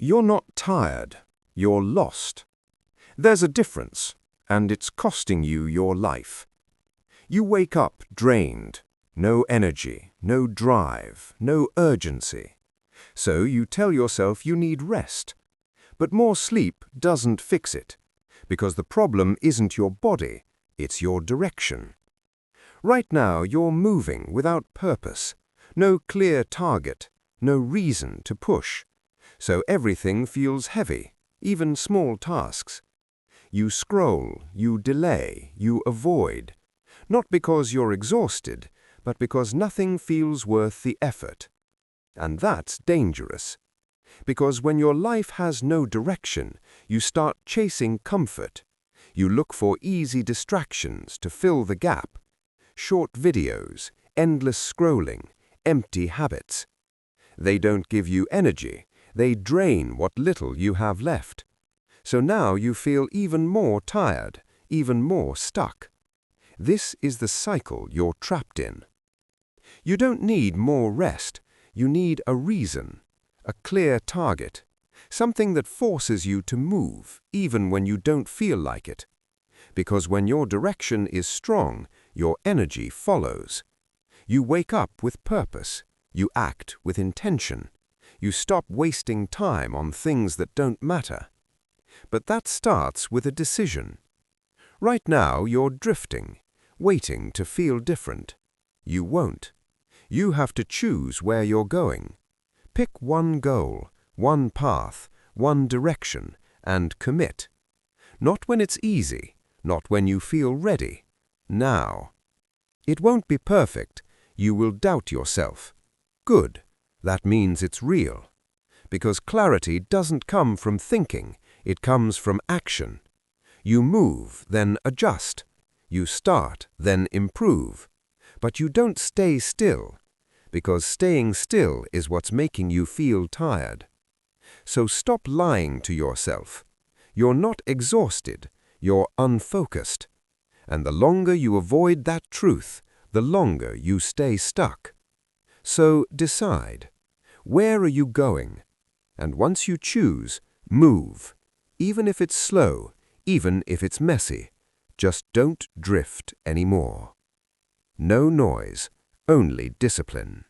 You're not tired, you're lost. There's a difference, and it's costing you your life. You wake up drained, no energy, no drive, no urgency. So you tell yourself you need rest. But more sleep doesn't fix it, because the problem isn't your body, it's your direction. Right now you're moving without purpose, no clear target, no reason to push. So everything feels heavy, even small tasks. You scroll, you delay, you avoid. Not because you're exhausted, but because nothing feels worth the effort. And that's dangerous. Because when your life has no direction, you start chasing comfort. You look for easy distractions to fill the gap. Short videos, endless scrolling, empty habits. They don't give you energy, they drain what little you have left. So now you feel even more tired, even more stuck. This is the cycle you're trapped in. You don't need more rest, you need a reason, a clear target, something that forces you to move even when you don't feel like it. Because when your direction is strong, your energy follows. You wake up with purpose, you act with intention, you stop wasting time on things that don't matter. But that starts with a decision. Right now you're drifting, waiting to feel different. You won't. You have to choose where you're going. Pick one goal, one path, one direction, and commit. Not when it's easy, not when you feel ready. Now. It won't be perfect. You will doubt yourself. Good. That means it's real. Because clarity doesn't come from thinking, it comes from action. You move, then adjust. You start, then improve. But you don't stay still, because staying still is what's making you feel tired. So stop lying to yourself. You're not exhausted, you're unfocused. And the longer you avoid that truth, the longer you stay stuck. So decide, where are you going? And once you choose, move. Even if it's slow, even if it's messy, just don't drift anymore. No noise, only discipline.